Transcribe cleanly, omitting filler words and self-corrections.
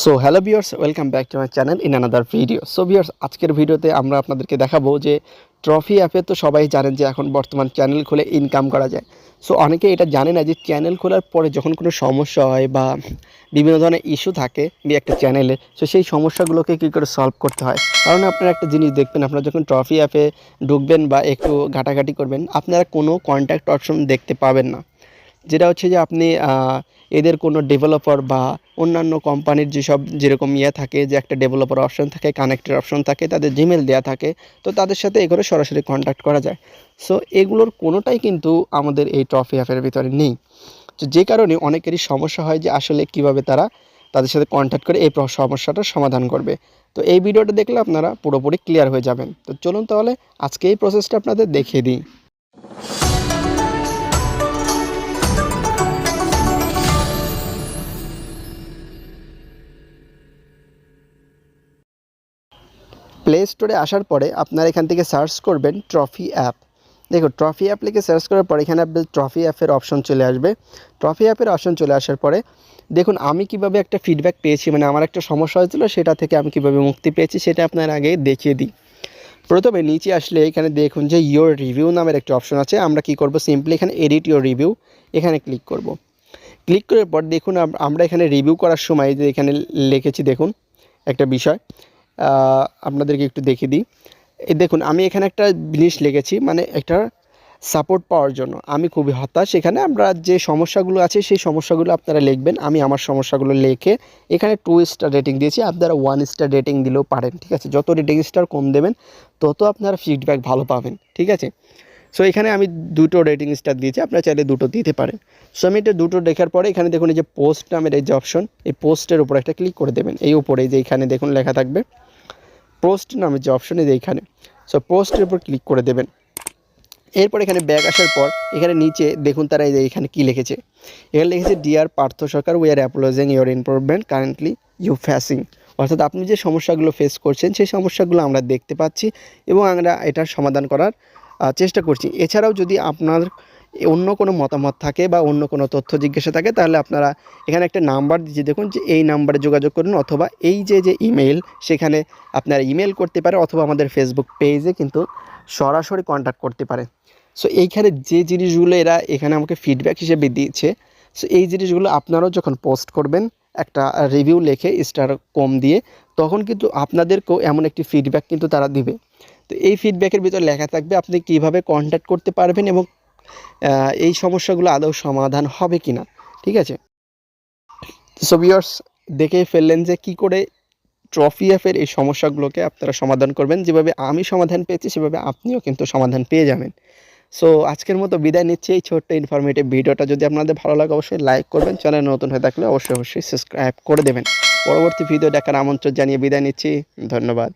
So hello viewers, welcome back to my channel in another video. So viewers, আজকের ভিডিওতে আমরা আপনাদেরকে দেখাবো যে ট্রফি অ্যাপে তো সবাই জানেন যে এখন বর্তমান চ্যানেল খুলে ইনকাম করা যায়। সো অনেকে এটা জানে না যে চ্যানেল খোলার পরে যখন কোনো সমস্যা হয় বা বিভিন্ন ধরনের ইস্যু থাকে একটা চ্যানেলে, সো সেই সমস্যাগুলোকে কী করে সলভ করতে হয়। কারণ আপনারা একটা জিনিস দেখবেন, আপনারা যখন ট্রফি অ্যাপে ঢুকবেন বা একটু ঘাটাঘাটি করবেন, আপনারা কোনো কন্ট্যাক্ট অপশন দেখতে পাবেন না। যেটা হচ্ছে যে আপনি এদের কোনো ডেভেলপার বা অন্যান্য কোম্পানির যেরকম থাকে, যে একটা ডেভেলপার অপশন থাকে, কানেক্টের অপশন থাকে, তাদের জিমেল দেওয়া থাকে, তো তাদের সাথে এগুলো সরাসরি কন্ট্যাক্ট করা যায়। সো এগুলোর কোনোটাই কিন্তু আমাদের এই ট্রফি অ্যাপের ভিতরে নেই। তো যে কারণে অনেকেরই সমস্যা হয় যে আসলে কীভাবে তারা তাদের সাথে কন্ট্যাক্ট করে এই সমস্যাটার সমাধান করবে। তো এই ভিডিওটা দেখলে আপনারা পুরোপুরি ক্লিয়ার হয়ে যাবেন। তো চলুন তাহলে আজকে এই প্রসেসটা আপনাদের দেখিয়ে দিই। প্লে স্টোরে আসার পরে আপনারা এখান থেকে সার্চ করবেন ট্রফি অ্যাপ। দেখো, ট্রফি অ্যাপ লিখে সার্চ করার পরে এখানে আপনার ট্রফি অ্যাপের অপশন চলে আসবে। ট্রফি অ্যাপের অপশন চলে আসার পরে দেখুন আমি কিভাবে একটা ফিডব্যাক পেয়েছি, মানে আমার একটা সমস্যা হয়েছিল, সেটা থেকে আমি কিভাবে মুক্তি পেয়েছি সেটা আপনার আগে দেখিয়ে দিই। প্রথমে নিচে আসলে এখানে দেখুন যে ইয়োর রিভিউ নামের একটা অপশন আছে। আমরা কি করব, সিম্পলি এখানে এডিট ইয়োর রিভিউ এখানে ক্লিক করব। ক্লিক করার পর দেখুন আমরা এখানে রিভিউ করার সময় যে এখানে লিখেছি, দেখুন একটা বিষয় আপনাদেরকে একটু দেখিয়ে দিই। এই দেখুন আমি এখানে একটা জিনিস লিখেছি, মানে একটা সাপোর্ট পাওয়ার জন্য আমি খুবই হতাশ। এখানে আমরা যে সমস্যাগুলো আছে সেই সমস্যাগুলো আপনারা লিখবেন। আমি আমার সমস্যাগুলো লিখে এখানে 2 স্টার রেটিং দিয়েছি। আপনারা 1 স্টার রেটিং দিলেও পারেন, ঠিক আছে। যত রেটিং স্টার কম দেবেন তত আপনারা ফিডব্যাক ভালো পাবেন, ঠিক আছে। সো এখানে আমি 2টো রেটিং স্টার দিয়েছি, আপনারা চাইলে 2টো দিতে পারেন। সো আমি এটা 2টো দেখার পরে এখানে দেখুন এই যে পোস্ট নামের এই যে অপশন, এই পোস্টের উপর একটা ক্লিক করে দেবেন। এই উপরে যে এখানে দেখুন লেখা থাকবে পোস্ট নামের যে অপশন, এই যে এইখানে। সো পোস্টের উপর ক্লিক করে দেবেন। এরপর এখানে ব্যাক আসার পর এখানে নিচে দেখুন তারা এই যে এখানে কী লিখেছে। এখানে লিখেছে dear Partha Sarkar, we are apologising your improvement currently you facing. অর্থাৎ আপনি যে সমস্যাগুলো ফেস করছেন সেই সমস্যাগুলো আমরা দেখতে পাচ্ছি এবং আমরা এটার সমাধান করার চেষ্টা করছি। এছাড়াও যদি আপনার অন্য কোনো মতামত থাকে বা অন্য কোনো তথ্য জিজ্ঞাসা থাকে, তাহলে আপনারা এখানে একটা নাম্বার দিয়েছি, দেখুন যে এই নাম্বারে যোগাযোগ করুন, অথবা এই যে ইমেল, সেখানে আপনারা ইমেল করতে পারেন, অথবা আমাদের ফেসবুক পেজে কিন্তু সরাসরি কন্ট্যাক্ট করতে পারে। সো এইখানে যে জিনিসগুলো এরা এখানে আমাকে ফিডব্যাক হিসেবে দিয়েছে, সো এই জিনিসগুলো আপনারাও যখন পোস্ট করবেন একটা রিভিউ লিখে স্টার কম দিয়ে, তখন কিন্তু আপনাদেরকেও এমন একটি ফিডব্যাক কিন্তু তারা দিবে। তো এই ফিডব্যাকের ভিতরে লেখা থাকবে আপনি কীভাবে কন্ট্যাক্ট করতে পারবেন এবং এই সমস্যাগুলো আদৌ সমাধান হবে কি না, ঠিক আছে। সো ভিউয়ার্স, দেখেই ফেললেন যে কী করে ট্রফি অ্যাপের এই সমস্যাগুলোকে আপনারা সমাধান করবেন। যেভাবে আমি সমাধান পেয়েছি সেভাবে আপনিও কিন্তু সমাধান পেয়ে যাবেন। সো আজকের মতো বিদায় নিচ্ছি এই ছোট্ট ইনফরমেটিভ ভিডিওটা। যদি আপনাদের ভালো লাগে অবশ্যই লাইক করবেন, চ্যানেল নতুন হয়ে থাকলে অবশ্যই সাবস্ক্রাইব করে দেবেন। পরবর্তী ভিডিও দেখার আমন্ত্রণ জানিয়ে বিদায় নিচ্ছি। ধন্যবাদ।